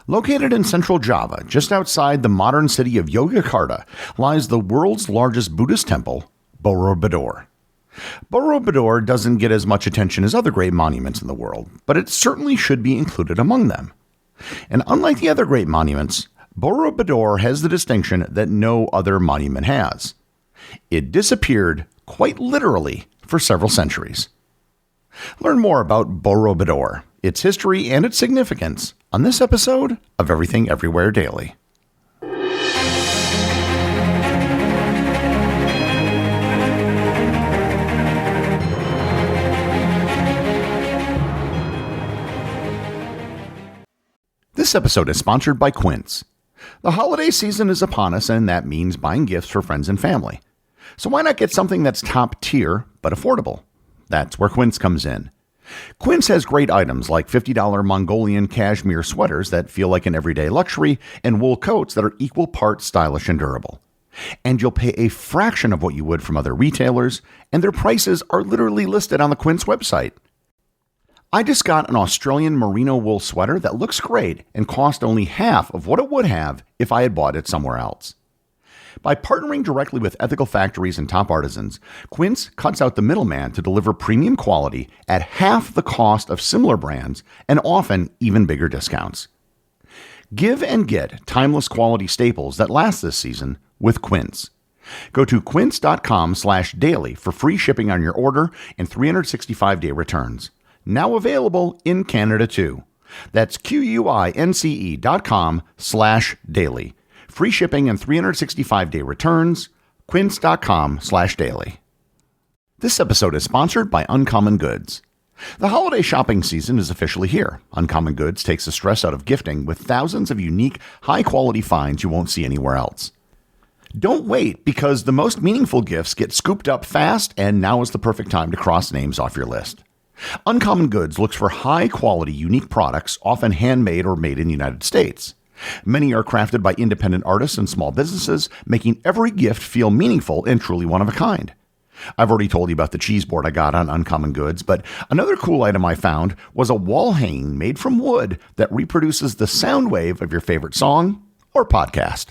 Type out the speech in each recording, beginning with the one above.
Located in central Java, just outside the modern city of Yogyakarta, lies the world's largest Buddhist temple, Borobudur. Borobudur doesn't get as much attention as other great monuments in the world, but it certainly should be included among them. And unlike the other great monuments, Borobudur has the distinction that no other monument has. It disappeared, quite literally, for several centuries. Learn more about Borobudur, its history, and its significance on this episode of Everything Everywhere Daily. This episode is sponsored by Quince. The holiday season is upon us, and that means buying gifts for friends and family. So why not get something that's top tier but affordable? That's where Quince comes in. Quince has great items like $50 Mongolian cashmere sweaters that feel like an everyday luxury and wool coats that are equal parts stylish and durable. And you'll pay a fraction of what you would from other retailers, and their prices are literally listed on the Quince website. I just got an Australian merino wool sweater that looks great and cost only half of what it would have if I had bought it somewhere else. By partnering directly with ethical factories and top artisans, Quince cuts out the middleman to deliver premium quality at half the cost of similar brands and often even bigger discounts. Give and get timeless quality staples that last this season with Quince. Go to quince.com/daily for free shipping on your order and 365-day returns. Now available in Canada too. That's QUINCE.com/daily. Free shipping and 365-day returns, quince.com/daily. This episode is sponsored by Uncommon Goods. The holiday shopping season is officially here. Uncommon Goods takes the stress out of gifting with thousands of unique, high-quality finds you won't see anywhere else. Don't wait, because the most meaningful gifts get scooped up fast, and now is the perfect time to cross names off your list. Uncommon Goods looks for high-quality, unique products, often handmade or made in the United States. Many are crafted by independent artists and small businesses, making every gift feel meaningful and truly one of a kind. I've already told you about the cheese board I got on Uncommon Goods, but another cool item I found was a wall hanging made from wood that reproduces the sound wave of your favorite song or podcast.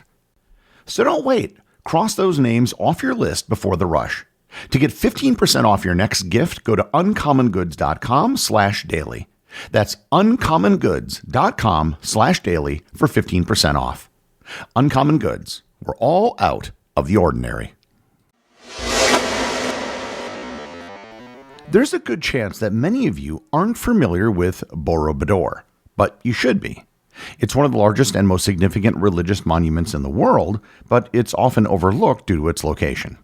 So don't wait. Cross those names off your list before the rush. To get 15% off your next gift, go to uncommongoods.com/daily. That's uncommongoods.com/daily for 15% off. Uncommon Goods. We're all out of the ordinary. There's a good chance that many of you aren't familiar with Borobudur, but you should be. It's one of the largest and most significant religious monuments in the world, but it's often overlooked due to its location.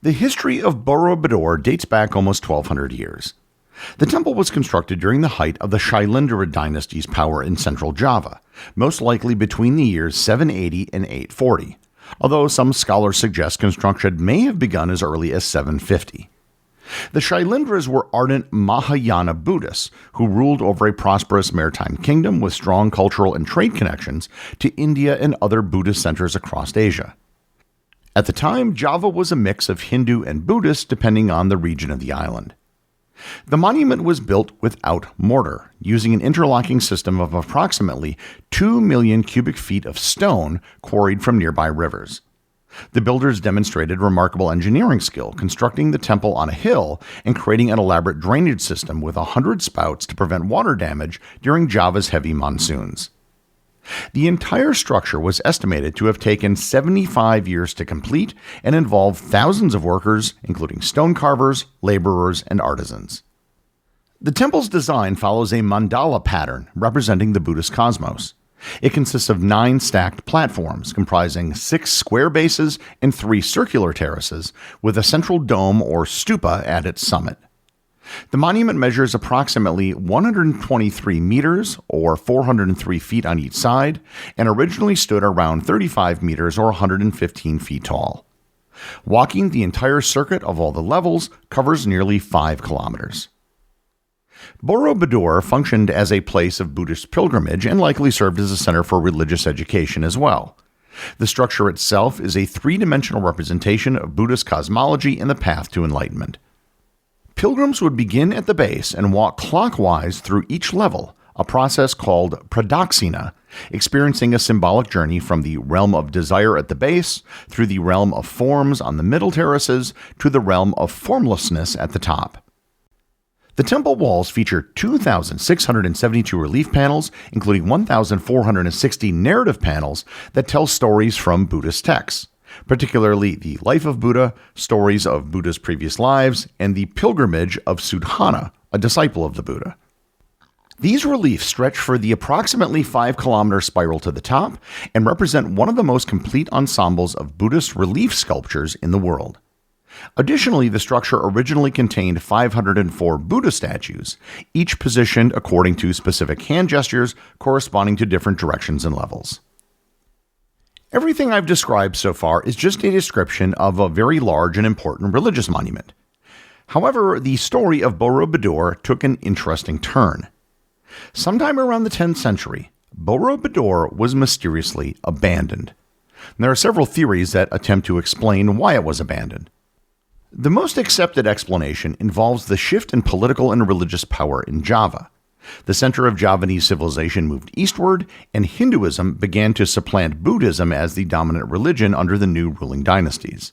The history of Borobudur dates back almost 1,200 years. The temple was constructed during the height of the Shailendra dynasty's power in central Java, most likely between the years 780 and 840, although some scholars suggest construction may have begun as early as 750. The Shailendras were ardent Mahayana Buddhists who ruled over a prosperous maritime kingdom with strong cultural and trade connections to India and other Buddhist centers across Asia. At the time, Java was a mix of Hindu and Buddhist depending on the region of the island. The monument was built without mortar, using an interlocking system of approximately 2 million cubic feet of stone quarried from nearby rivers. The builders demonstrated remarkable engineering skill, constructing the temple on a hill and creating an elaborate drainage system with 100 spouts to prevent water damage during Java's heavy monsoons. The entire structure was estimated to have taken 75 years to complete and involved thousands of workers, including stone carvers, laborers, and artisans. The temple's design follows a mandala pattern representing the Buddhist cosmos. It consists of 9 stacked platforms comprising 6 square bases and 3 circular terraces, with a central dome or stupa at its summit. The monument measures approximately 123 meters, or 403 feet on each side, and originally stood around 35 meters, or 115 feet tall. Walking the entire circuit of all the levels covers nearly 5 kilometers. Borobudur functioned as a place of Buddhist pilgrimage and likely served as a center for religious education as well. The structure itself is a three-dimensional representation of Buddhist cosmology and the path to enlightenment. Pilgrims would begin at the base and walk clockwise through each level, a process called pradoxina, experiencing a symbolic journey from the realm of desire at the base, through the realm of forms on the middle terraces, to the realm of formlessness at the top. The temple walls feature 2,672 relief panels, including 1,460 narrative panels that tell stories from Buddhist texts, particularly the life of Buddha, stories of Buddha's previous lives, and the pilgrimage of Sudhana, a disciple of the Buddha. These reliefs stretch for the approximately 5-kilometer spiral to the top and represent one of the most complete ensembles of Buddhist relief sculptures in the world. Additionally, the structure originally contained 504 Buddha statues, each positioned according to specific hand gestures corresponding to different directions and levels. Everything I've described so far is just a description of a very large and important religious monument. However, the story of Borobudur took an interesting turn. Sometime around the 10th century, Borobudur was mysteriously abandoned. There are several theories that attempt to explain why it was abandoned. The most accepted explanation involves the shift in political and religious power in Java. The center of Javanese civilization moved eastward, and Hinduism began to supplant Buddhism as the dominant religion under the new ruling dynasties.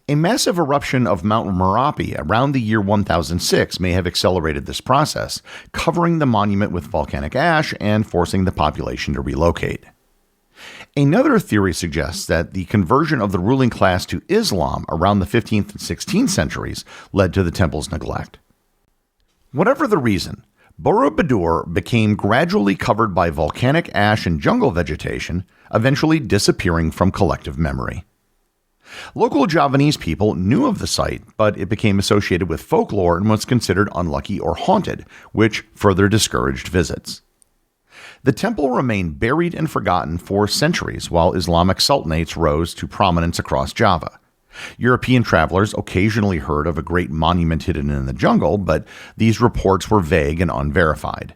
A massive eruption of Mount Merapi around the year 1006 may have accelerated this process, covering the monument with volcanic ash and forcing the population to relocate. Another theory suggests that the conversion of the ruling class to Islam around the 15th and 16th centuries led to the temple's neglect. Whatever the reason, Borobudur became gradually covered by volcanic ash and jungle vegetation, eventually disappearing from collective memory. Local Javanese people knew of the site, but it became associated with folklore and was considered unlucky or haunted, which further discouraged visits. The temple remained buried and forgotten for centuries while Islamic sultanates rose to prominence across Java. European travelers occasionally heard of a great monument hidden in the jungle, but these reports were vague and unverified.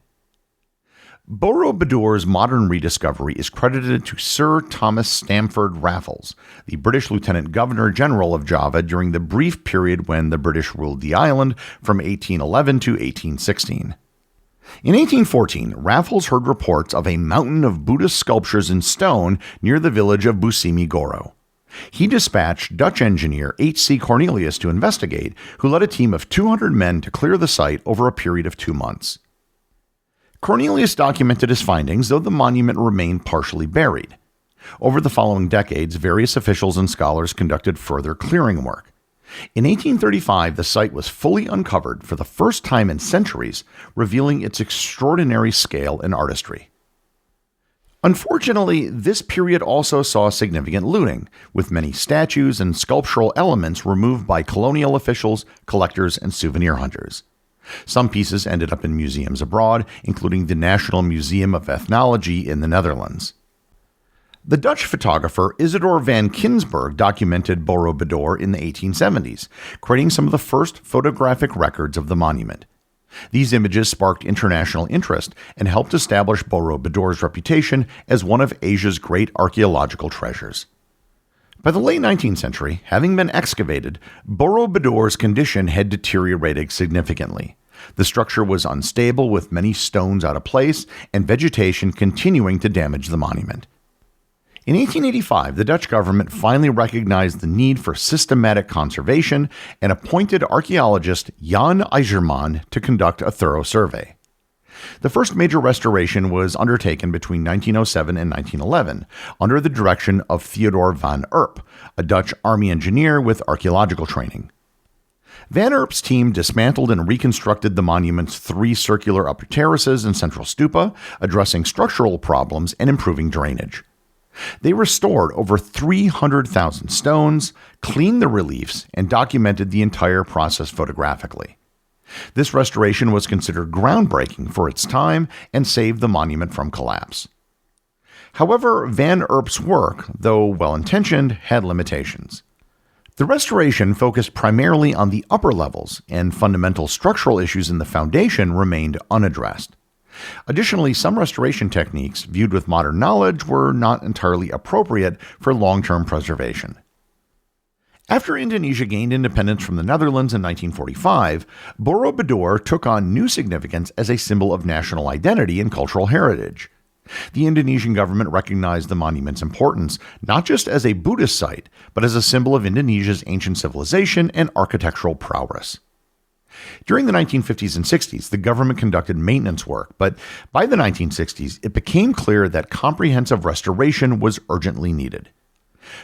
Borobudur's modern rediscovery is credited to Sir Thomas Stamford Raffles, the British Lieutenant Governor General of Java during the brief period when the British ruled the island from 1811 to 1816. In 1814, Raffles heard reports of a mountain of Buddhist sculptures in stone near the village of Busimi Goro. He dispatched Dutch engineer H.C. Cornelius to investigate, who led a team of 200 men to clear the site over a period of 2 months. Cornelius documented his findings, though the monument remained partially buried. Over the following decades, various officials and scholars conducted further clearing work. In 1835, the site was fully uncovered for the first time in centuries, revealing its extraordinary scale and artistry. Unfortunately, this period also saw significant looting, with many statues and sculptural elements removed by colonial officials, collectors, and souvenir hunters. Some pieces ended up in museums abroad, including the National Museum of Ethnology in the Netherlands. The Dutch photographer Isidor van Kinsberg documented Borobudur in the 1870s, creating some of the first photographic records of the monument. These images sparked international interest and helped establish Borobudur's reputation as one of Asia's great archaeological treasures. By the late 19th century, having been excavated, Borobudur's condition had deteriorated significantly. The structure was unstable, with many stones out of place and vegetation continuing to damage the monument. In 1885, the Dutch government finally recognized the need for systematic conservation and appointed archaeologist Jan IJzerman to conduct a thorough survey. The first major restoration was undertaken between 1907 and 1911 under the direction of Theodor van Erp, a Dutch army engineer with archaeological training. Van Erp's team dismantled and reconstructed the monument's 3 circular upper terraces and central stupa, addressing structural problems and improving drainage. They restored over 300,000 stones, cleaned the reliefs, and documented the entire process photographically. This restoration was considered groundbreaking for its time and saved the monument from collapse. However, Van Erp's work, though well-intentioned, had limitations. The restoration focused primarily on the upper levels, and fundamental structural issues in the foundation remained unaddressed. Additionally, some restoration techniques, viewed with modern knowledge, were not entirely appropriate for long-term preservation. After Indonesia gained independence from the Netherlands in 1945, Borobudur took on new significance as a symbol of national identity and cultural heritage. The Indonesian government recognized the monument's importance not just as a Buddhist site, but as a symbol of Indonesia's ancient civilization and architectural prowess. During the 1950s and 60s, the government conducted maintenance work, but by the 1960s, it became clear that comprehensive restoration was urgently needed.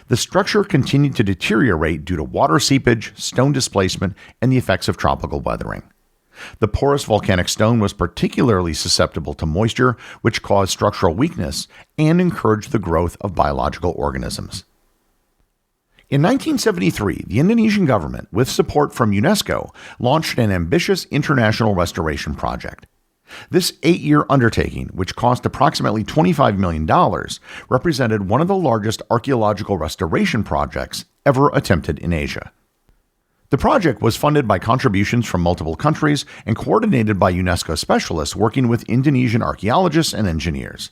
The structure continued to deteriorate due to water seepage, stone displacement, and the effects of tropical weathering. The porous volcanic stone was particularly susceptible to moisture, which caused structural weakness and encouraged the growth of biological organisms. In 1973, the Indonesian government, with support from UNESCO, launched an ambitious international restoration project. This 8-year undertaking, which cost approximately $25 million, represented one of the largest archaeological restoration projects ever attempted in Asia. The project was funded by contributions from multiple countries and coordinated by UNESCO specialists working with Indonesian archaeologists and engineers.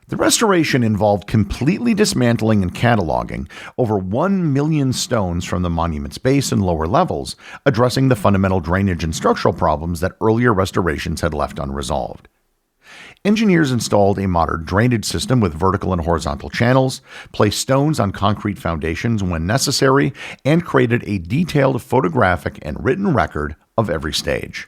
The restoration involved completely dismantling and cataloging over 1 million stones from the monument's base and lower levels, addressing the fundamental drainage and structural problems that earlier restorations had left unresolved. Engineers installed a modern drainage system with vertical and horizontal channels, placed stones on concrete foundations when necessary, and created a detailed photographic and written record of every stage.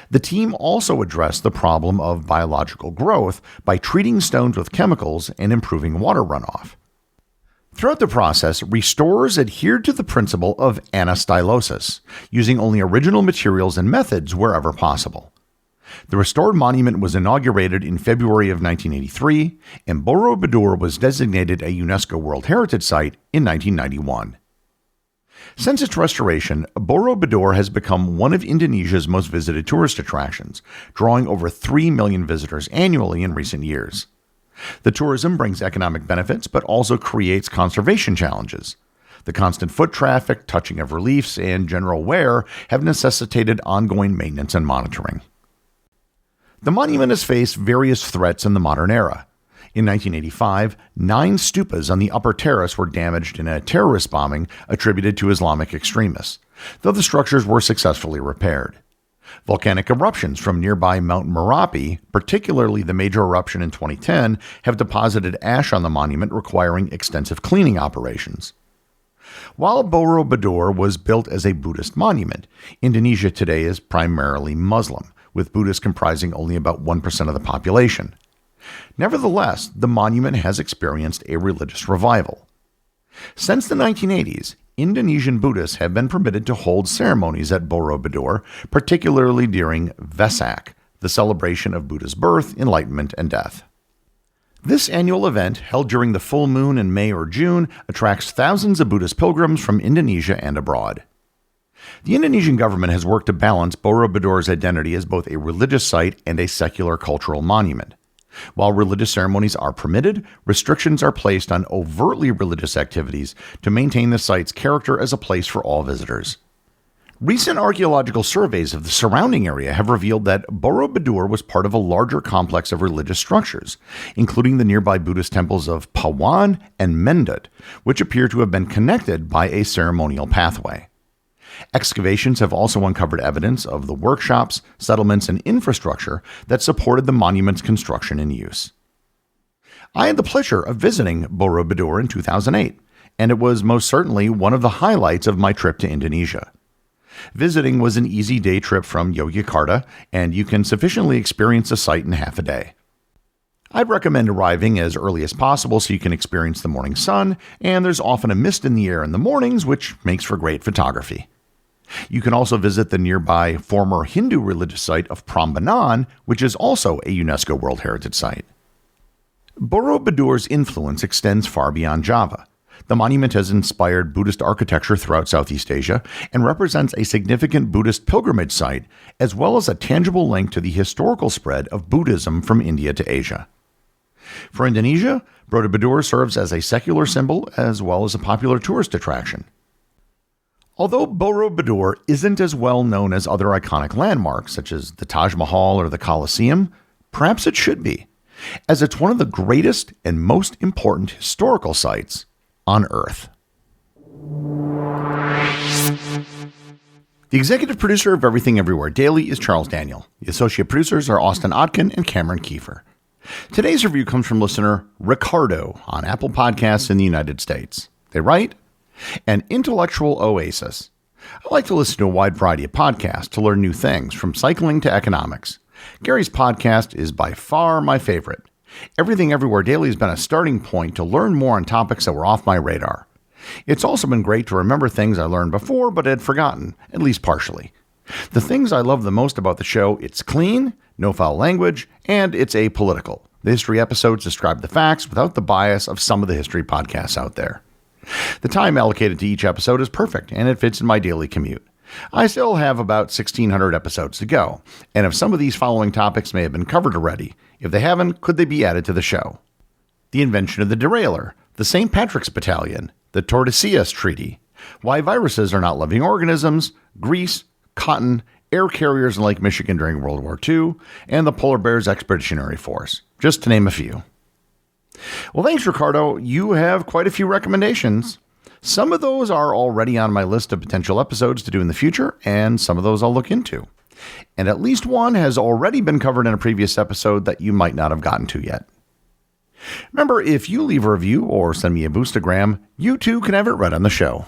The team also addressed the problem of biological growth by treating stones with chemicals and improving water runoff. Throughout the process, restorers adhered to the principle of anastylosis, using only original materials and methods wherever possible. The restored monument was inaugurated in February of 1983, and Borobudur was designated a UNESCO World Heritage Site in 1991. Since its restoration, Borobudur has become one of Indonesia's most visited tourist attractions, drawing over 3 million visitors annually in recent years. The tourism brings economic benefits but also creates conservation challenges. The constant foot traffic, touching of reliefs, and general wear have necessitated ongoing maintenance and monitoring. The monument has faced various threats in the modern era. In 1985, 9 stupas on the upper terrace were damaged in a terrorist bombing attributed to Islamic extremists, though the structures were successfully repaired. Volcanic eruptions from nearby Mount Merapi, particularly the major eruption in 2010, have deposited ash on the monument, requiring extensive cleaning operations. While Borobudur was built as a Buddhist monument, Indonesia today is primarily Muslim, with Buddhists comprising only about 1% of the population. Nevertheless, the monument has experienced a religious revival. Since the 1980s, Indonesian Buddhists have been permitted to hold ceremonies at Borobudur, particularly during Vesak, the celebration of Buddha's birth, enlightenment, and death. This annual event, held during the full moon in May or June, attracts thousands of Buddhist pilgrims from Indonesia and abroad. The Indonesian government has worked to balance Borobudur's identity as both a religious site and a secular cultural monument. While religious ceremonies are permitted, restrictions are placed on overtly religious activities to maintain the site's character as a place for all visitors. Recent archaeological surveys of the surrounding area have revealed that Borobudur was part of a larger complex of religious structures, including the nearby Buddhist temples of Pawan and Mendut, which appear to have been connected by a ceremonial pathway. Excavations have also uncovered evidence of the workshops, settlements, and infrastructure that supported the monument's construction and use. I had the pleasure of visiting Borobudur in 2008, and it was most certainly one of the highlights of my trip to Indonesia. Visiting was an easy day trip from Yogyakarta, and you can sufficiently experience the site in half a day. I'd recommend arriving as early as possible so you can experience the morning sun, and there's often a mist in the air in the mornings, which makes for great photography. You can also visit the nearby former Hindu religious site of Prambanan, which is also a UNESCO World Heritage Site. Borobudur's influence extends far beyond Java. The monument has inspired Buddhist architecture throughout Southeast Asia and represents a significant Buddhist pilgrimage site, as well as a tangible link to the historical spread of Buddhism from India to Asia. For Indonesia, Borobudur serves as a secular symbol as well as a popular tourist attraction. Although Borobudur isn't as well known as other iconic landmarks, such as the Taj Mahal or the Colosseum, perhaps it should be, as it's one of the greatest and most important historical sites on Earth. The executive producer of Everything Everywhere Daily is Charles Daniel. The associate producers are Austin Oetken and Cameron Kieffer. Today's review comes from listener Ricardo on Apple Podcasts in the United States. They write, "An intellectual oasis. I like to listen to a wide variety of podcasts to learn new things, from cycling to economics. Gary's podcast is by far my favorite. Everything Everywhere Daily has been a starting point to learn more on topics that were off my radar. It's also been great to remember things I learned before but had forgotten, at least partially. The things I love the most about the show, it's clean, no foul language, and it's apolitical. The history episodes describe the facts without the bias of some of the history podcasts out there. The time allocated to each episode is perfect, and it fits in my daily commute. I still have about 1,600 episodes to go, and if some of these following topics may have been covered already, if they haven't, could they be added to the show? The invention of the derailleur, the St. Patrick's Battalion, the Tordesillas Treaty, why viruses are not living organisms, Greece, cotton, air carriers in Lake Michigan during World War II, and the Polar Bears Expeditionary Force, just to name a few. Well, thanks, Ricardo. You have quite a few recommendations. Some of those are already on my list of potential episodes to do in the future, and some of those I'll look into. And at least one has already been covered in a previous episode that you might not have gotten to yet. Remember, if you leave a review or send me a boostagram, you too can have it read on the show.